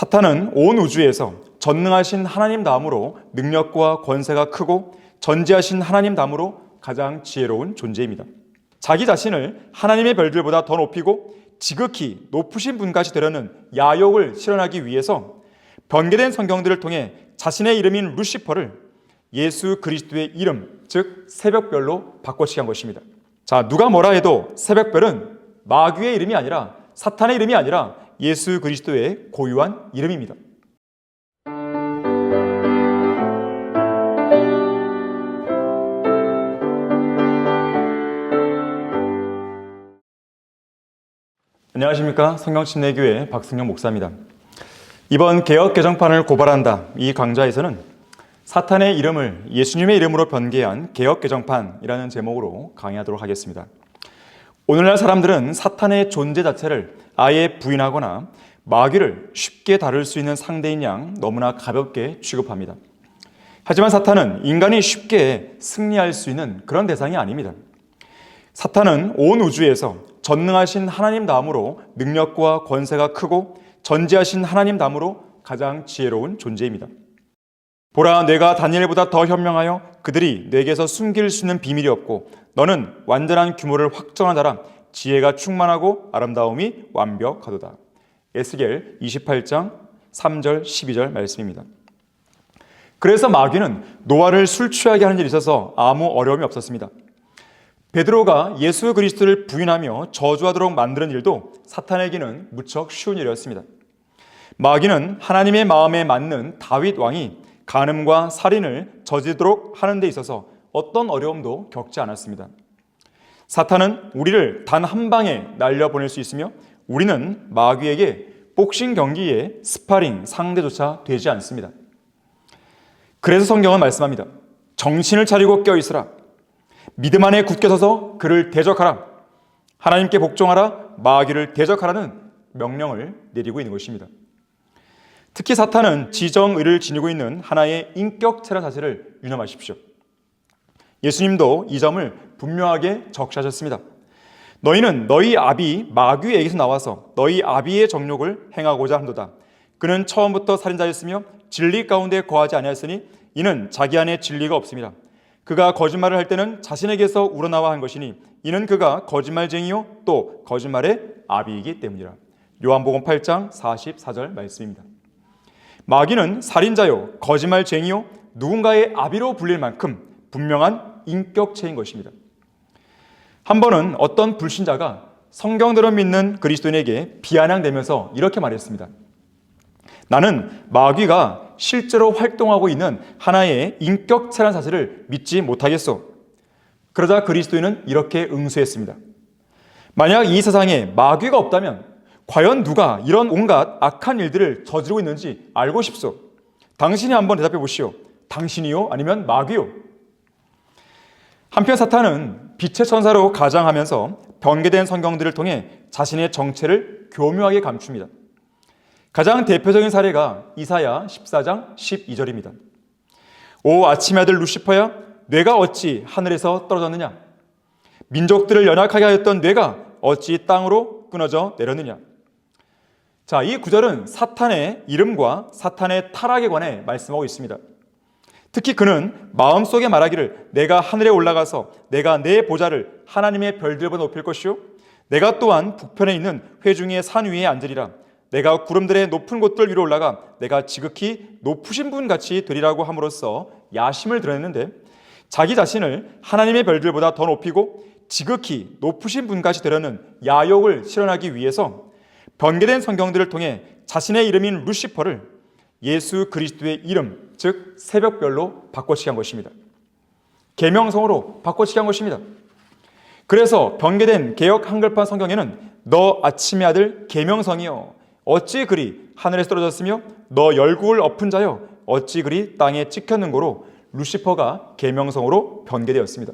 사탄은 온 우주에서 전능하신 하나님 다음으로 능력과 권세가 크고 전지하신 하나님 다음으로 가장 지혜로운 존재입니다. 자기 자신을 하나님의 별들보다 더 높이고 지극히 높으신 분까지 되려는 야욕을 실현하기 위해서 변개된 성경들을 통해 자신의 이름인 루시퍼를 예수 그리스도의 이름, 즉 새벽별로 바꿔치기 한 것입니다. 자, 누가 뭐라 해도 새벽별은 마귀의 이름이 아니라 사탄의 이름이 아니라 예수 그리스도의 고유한 이름입니다. 안녕하십니까? 성경침례교회 박승영 목사입니다. 이번 개혁 개정판을 고발한다 이 강좌에서는 사탄의 이름을 예수님의 이름으로 변개한 개혁 개정판이라는 제목으로 강의하도록 하겠습니다. 오늘날 사람들은 사탄의 존재 자체를 아예 부인하거나 마귀를 쉽게 다룰 수 있는 상대인 양 너무나 가볍게 취급합니다. 하지만 사탄은 인간이 쉽게 승리할 수 있는 그런 대상이 아닙니다. 사탄은 온 우주에서 전능하신 하나님 다음으로 능력과 권세가 크고 전지하신 하나님 다음으로 가장 지혜로운 존재입니다. 보라, 내가 다니엘보다 더 현명하여 그들이 내게서 숨길 수 있는 비밀이 없고 너는 완전한 규모를 확정한 자라. 지혜가 충만하고 아름다움이 완벽하도다. 에스겔 28장 3절 12절 말씀입니다. 그래서 마귀는 노아를 술 취하게 하는 일에 있어서 아무 어려움이 없었습니다. 베드로가 예수 그리스도를 부인하며 저주하도록 만드는 일도 사탄에게는 무척 쉬운 일이었습니다. 마귀는 하나님의 마음에 맞는 다윗 왕이 간음과 살인을 저지르도록 하는 데 있어서 어떤 어려움도 겪지 않았습니다. 사탄은 우리를 단 한 방에 날려보낼 수 있으며 우리는 마귀에게 복싱 경기의 스파링 상대조차 되지 않습니다. 그래서 성경은 말씀합니다. 정신을 차리고 깨어있으라. 믿음 안에 굳게 서서 그를 대적하라. 하나님께 복종하라. 마귀를 대적하라는 명령을 내리고 있는 것입니다. 특히 사탄은 지정의를 지니고 있는 하나의 인격체라는 사실을 유념하십시오. 예수님도 이 점을 분명하게 적시하셨습니다. 너희는 너희 아비 마귀에게서 나와서 너희 아비의 정욕을 행하고자 한도다. 그는 처음부터 살인자였으며 진리 가운데 거하지 아니하였으니 이는 자기 안에 진리가 없습니다. 그가 거짓말을 할 때는 자신에게서 우러나와 한 것이니 이는 그가 거짓말쟁이요 또 거짓말의 아비이기 때문이라. 요한복음 8장 44절 말씀입니다. 마귀는 살인자요 거짓말쟁이요 누군가의 아비로 불릴 만큼 분명한 인격체인 것입니다. 한 번은 어떤 불신자가 성경대로 믿는 그리스도인에게 비아냥대면서 이렇게 말했습니다. 나는 마귀가 실제로 활동하고 있는 하나의 인격체라는 사실을 믿지 못하겠소. 그러자 그리스도인은 이렇게 응수했습니다. 만약 이 세상에 마귀가 없다면 과연 누가 이런 온갖 악한 일들을 저지르고 있는지 알고 싶소. 당신이 한번 대답해 보시오. 당신이요? 아니면 마귀요? 한편 사탄은 빛의 천사로 가장하면서 변개된 성경들을 통해 자신의 정체를 교묘하게 감춥니다. 가장 대표적인 사례가 이사야 14장 12절입니다. 오 아침의 아들 루시퍼야, 뇌가 어찌 하늘에서 떨어졌느냐? 민족들을 연약하게 하였던 뇌가 어찌 땅으로 끊어져 내렸느냐? 자, 이 구절은 사탄의 이름과 사탄의 타락에 관해 말씀하고 있습니다. 특히 그는 마음속에 말하기를 내가 하늘에 올라가서 내가 내 보좌를 하나님의 별들보다 높일 것이요 내가 또한 북편에 있는 회중의 산 위에 앉으리라. 내가 구름들의 높은 곳들 위로 올라가 내가 지극히 높으신 분같이 되리라고 함으로써 야심을 드러냈는데 자기 자신을 하나님의 별들보다 더 높이고 지극히 높으신 분같이 되려는 야욕을 실현하기 위해서 변개된 성경들을 통해 자신의 이름인 루시퍼를 예수 그리스도의 이름, 즉 새벽별로 바꿔치기 한 것입니다. 계명성으로 바꿔치기 한 것입니다. 그래서 변개된 개역 한글판 성경에는 너 아침의 아들 계명성이여 어찌 그리 하늘에서 떨어졌으며 너 열국을 엎은 자여 어찌 그리 땅에 찍혔는고로 루시퍼가 계명성으로 변개되었습니다.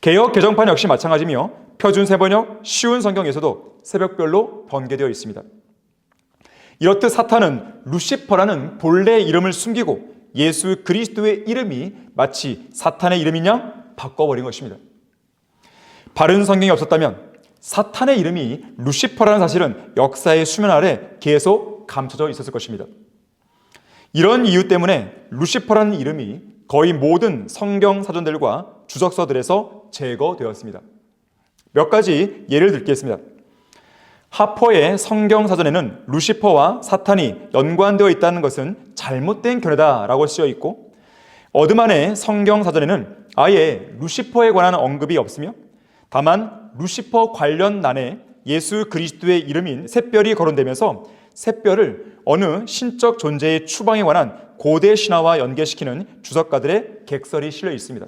개역 개정판 역시 마찬가지며 표준 세번역 쉬운 성경에서도 새벽별로 번개되어 있습니다. 이렇듯 사탄은 루시퍼라는 본래 이름을 숨기고 예수 그리스도의 이름이 마치 사탄의 이름인 양 바꿔버린 것입니다. 바른 성경이 없었다면 사탄의 이름이 루시퍼라는 사실은 역사의 수면 아래 계속 속에도 감춰져 있었을 것입니다. 이런 이유 때문에 루시퍼라는 이름이 거의 모든 성경 사전들과 주석서들에서 제거되었습니다. 몇 가지 예를 들겠습니다. 하퍼의 성경 사전에는 루시퍼와 사탄이 연관되어 있다는 것은 잘못된 견해다라고 쓰여 있고, 어드만의 성경 사전에는 아예 루시퍼에 관한 언급이 없으며 다만 루시퍼 관련 난에 예수 그리스도의 이름인 샛별이 거론되면서 샛별을 어느 신적 존재의 추방에 관한 고대 신화와 연계시키는 주석가들의 객설이 실려 있습니다.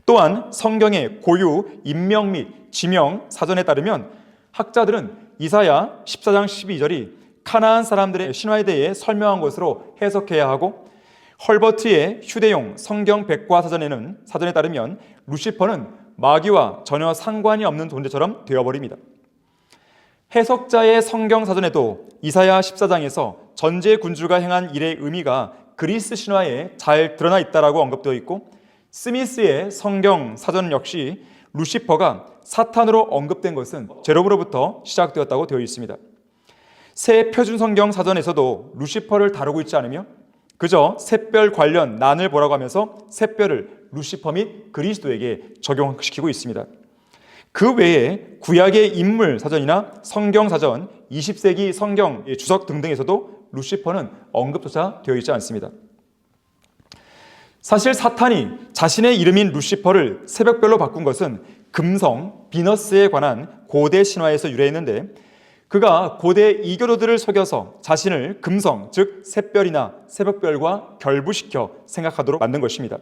또한 성경의 고유 인명 및 지명 사전에 따르면 학자들은 이사야 14장 12절이 카나안 사람들의 신화에 대해 설명한 것으로 해석해야 하고, 헐버트의 휴대용 성경 백과 사전에 따르면 루시퍼는 마귀와 전혀 상관이 없는 존재처럼 되어버립니다. 해석자의 성경 사전에도 이사야 14장에서 전제 군주가 행한 일의 의미가 그리스 신화에 잘 드러나 있다라고 언급되어 있고, 스미스의 성경 사전 역시 루시퍼가 사탄으로 언급된 것은 제롬으로부터 시작되었다고 되어 있습니다. 새 표준 성경 사전에서도 루시퍼를 다루고 있지 않으며 그저 샛별 관련 난을 보라고 하면서 샛별을 루시퍼 및 그리스도에게 적용시키고 있습니다. 그 외에 구약의 인물 사전이나 성경 사전, 20세기 성경 주석 등등에서도 루시퍼는 언급조차 되어 있지 않습니다. 사실 사탄이 자신의 이름인 루시퍼를 새벽별로 바꾼 것은 금성, 비너스에 관한 고대 신화에서 유래했는데, 그가 고대 이교도들을 속여서 자신을 금성, 즉 샛별이나 새벽별과 결부시켜 생각하도록 만든 것입니다.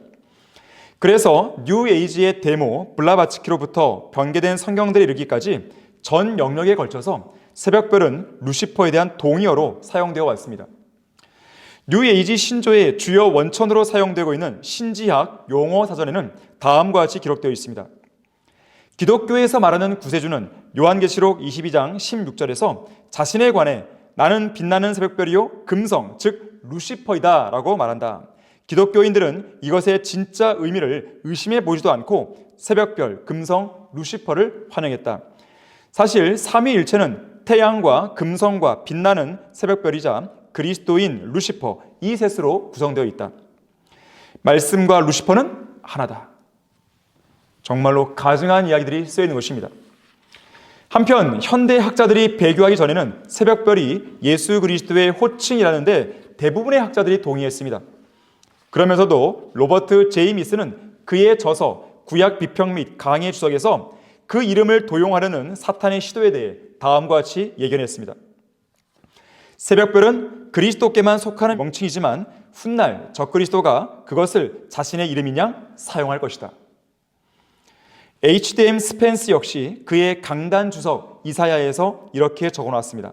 그래서 뉴에이지의 데모 블라바츠키로부터 변개된 성경들에 이르기까지 전 영역에 걸쳐서 새벽별은 루시퍼에 대한 동의어로 사용되어 왔습니다. 뉴에이지 신조의 주요 원천으로 사용되고 있는 신지학 용어 사전에는 다음과 같이 기록되어 있습니다. 기독교에서 말하는 구세주는 요한계시록 22장 16절에서 자신에 관해 나는 빛나는 새벽별이요 금성 즉 루시퍼이다 라고 말한다. 기독교인들은 이것의 진짜 의미를 의심해 보지도 않고 새벽별, 금성, 루시퍼를 환영했다. 사실 삼위일체는 태양과 금성과 빛나는 새벽별이자 그리스도인 루시퍼 이 셋으로 구성되어 있다. 말씀과 루시퍼는 하나다. 정말로 가증한 이야기들이 쓰여 있는 것입니다. 한편 현대 학자들이 배교하기 전에는 새벽별이 예수 그리스도의 호칭이라는데 대부분의 학자들이 동의했습니다. 그러면서도 로버트 제이미스는 그의 저서 구약 비평 및 강해 주석에서 그 이름을 도용하려는 사탄의 시도에 대해 다음과 같이 예견했습니다. 새벽별은 그리스도께만 속하는 명칭이지만 훗날 적그리스도가 그것을 자신의 이름인 양 사용할 것이다. H.D.M. 스펜스 역시 그의 강단 주석 이사야에서 이렇게 적어놨습니다.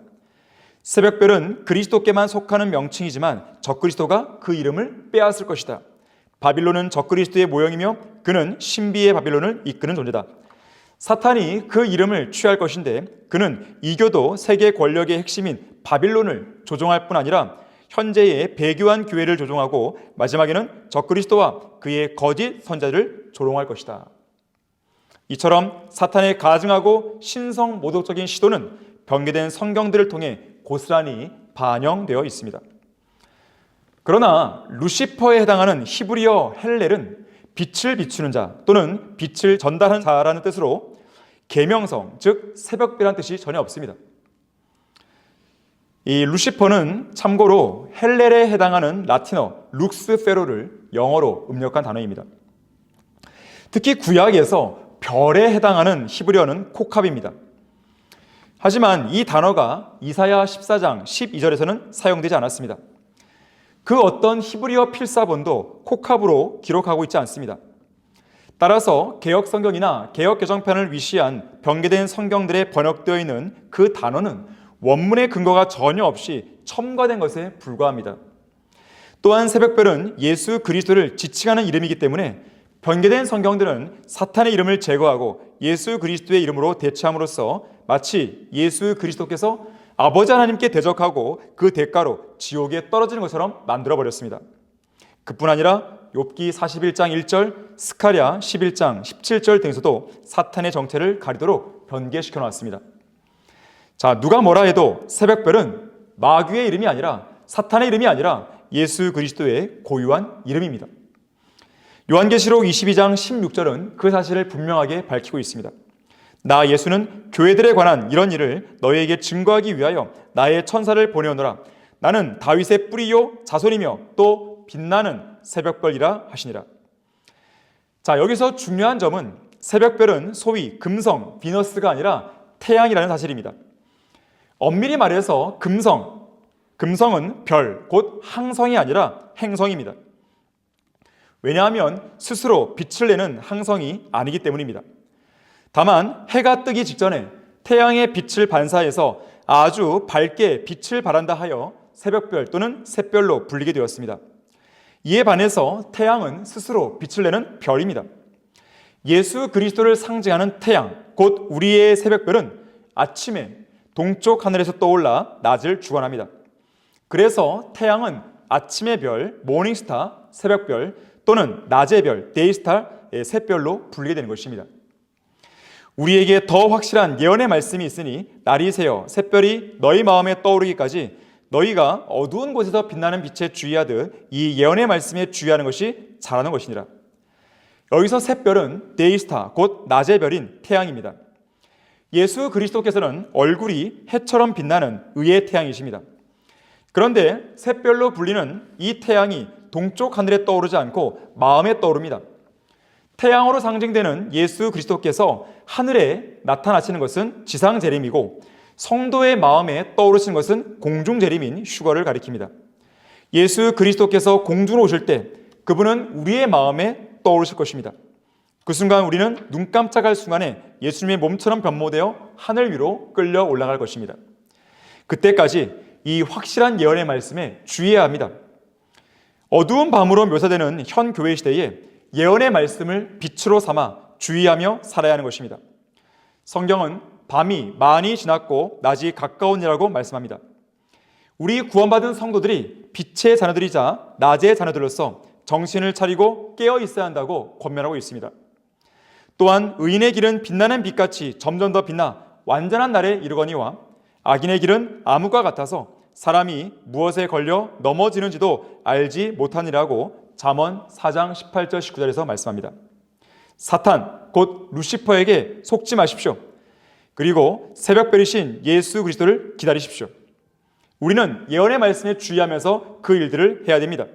새벽별은 그리스도께만 속하는 명칭이지만 적그리스도가 그 이름을 빼앗을 것이다. 바빌론은 적그리스도의 모형이며 그는 신비의 바빌론을 이끄는 존재다. 사탄이 그 이름을 취할 것인데 그는 이교도 세계 권력의 핵심인 바빌론을 조종할 뿐 아니라 현재의 배교한 교회를 조종하고 마지막에는 적그리스도와 그의 거짓 선자들을 조롱할 것이다. 이처럼 사탄의 가증하고 신성 모독적인 시도는 변개된 성경들을 통해 고스란히 반영되어 있습니다. 그러나 루시퍼에 해당하는 히브리어 헬렐은 빛을 비추는 자 또는 빛을 전달하는 자라는 뜻으로 계명성, 즉 새벽별이라는 뜻이 전혀 없습니다. 이 루시퍼는 참고로 헬렐에 해당하는 라틴어 룩스 페로를 영어로 음력한 단어입니다. 특히 구약에서 별에 해당하는 히브리어는 코캅입니다. 하지만 이 단어가 이사야 14장 12절에서는 사용되지 않았습니다. 그 어떤 히브리어 필사본도 코캅으로 기록하고 있지 않습니다. 따라서 개역 성경이나 개역 개정판을 위시한 변개된 성경들에 번역되어 있는 그 단어는 원문의 근거가 전혀 없이 첨가된 것에 불과합니다. 또한 새벽별은 예수 그리스도를 지칭하는 이름이기 때문에 변개된 성경들은 사탄의 이름을 제거하고 예수 그리스도의 이름으로 대체함으로써 마치 예수 그리스도께서 아버지 하나님께 대적하고 그 대가로 지옥에 떨어지는 것처럼 만들어버렸습니다. 그뿐 아니라 욥기 41장 1절, 스가랴 11장 17절 등에서도 사탄의 정체를 가리도록 변개시켜 놨습니다. 자, 누가 뭐라 해도 새벽별은 마귀의 이름이 아니라 사탄의 이름이 아니라 예수 그리스도의 고유한 이름입니다. 요한계시록 22장 16절은 그 사실을 분명하게 밝히고 있습니다. 나 예수는 교회들에 관한 이런 일을 너희에게 증거하기 위하여 나의 천사를 보내오노라. 나는 다윗의 뿌리요 자손이며 또 빛나는 새벽별이라 하시니라. 자, 여기서 중요한 점은 새벽별은 소위 금성, 비너스가 아니라 태양이라는 사실입니다. 엄밀히 말해서 금성은 별, 곧 항성이 아니라 행성입니다. 왜냐하면 스스로 빛을 내는 항성이 아니기 때문입니다. 다만 해가 뜨기 직전에 태양의 빛을 반사해서 아주 밝게 빛을 발한다 하여 새벽별 또는 샛별로 불리게 되었습니다. 이에 반해서 태양은 스스로 빛을 내는 별입니다. 예수 그리스도를 상징하는 태양, 곧 우리의 새벽별은 아침에 동쪽 하늘에서 떠올라 낮을 주관합니다. 그래서 태양은 아침의 별, 모닝스타, 새벽별 또는 낮의 별, 데이스타의 샛별로 불리게 되는 것입니다. 우리에게 더 확실한 예언의 말씀이 있으니 날이 새어 샛별이 너희 마음에 떠오르기까지 너희가 어두운 곳에서 빛나는 빛에 주의하듯 이 예언의 말씀에 주의하는 것이 잘하는 것이니라. 여기서 샛별은 데이스타, 곧 낮의 별인 태양입니다. 예수 그리스도께서는 얼굴이 해처럼 빛나는 의의 태양이십니다. 그런데 샛별로 불리는 이 태양이 동쪽 하늘에 떠오르지 않고 마음에 떠오릅니다. 태양으로 상징되는 예수 그리스도께서 하늘에 나타나시는 것은 지상 재림이고 성도의 마음에 떠오르시는 것은 공중 재림인 휴거를 가리킵니다. 예수 그리스도께서 공중으로 오실 때 그분은 우리의 마음에 떠오르실 것입니다. 그 순간 우리는 눈 깜짝할 순간에 예수님의 몸처럼 변모되어 하늘 위로 끌려 올라갈 것입니다. 그때까지 이 확실한 예언의 말씀에 주의해야 합니다. 어두운 밤으로 묘사되는 현 교회 시대에 예언의 말씀을 빛으로 삼아 주의하며 살아야 하는 것입니다. 성경은 밤이 많이 지났고 낮이 가까우니라고 말씀합니다. 우리 구원받은 성도들이 빛의 자녀들이자 낮의 자녀들로서 정신을 차리고 깨어 있어야 한다고 권면하고 있습니다. 또한 의인의 길은 빛나는 빛같이 점점 더 빛나 완전한 날에 이르거니와 악인의 길은 암흑과 같아서 사람이 무엇에 걸려 넘어지는지도 알지 못하니라고 잠언 4장 18절 19절에서 말씀합니다. 사탄 곧 루시퍼에게 속지 마십시오. 그리고 새벽별이신 예수 그리스도를 기다리십시오. 우리는 예언의 말씀에 주의하면서 그 일들을 해야 됩니다.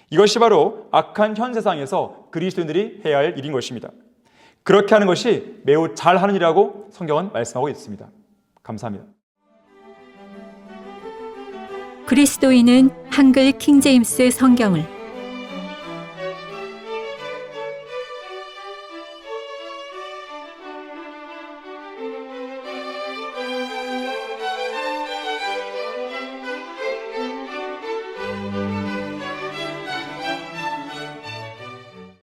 이것이 바로 악한 현 세상에서 그리스도인들이 해야 할 일인 것입니다. 그렇게 하는 것이 매우 잘하는 일이라고 성경은 말씀하고 있습니다. 감사합니다. 그리스도인은 한글 킹제임스 성경을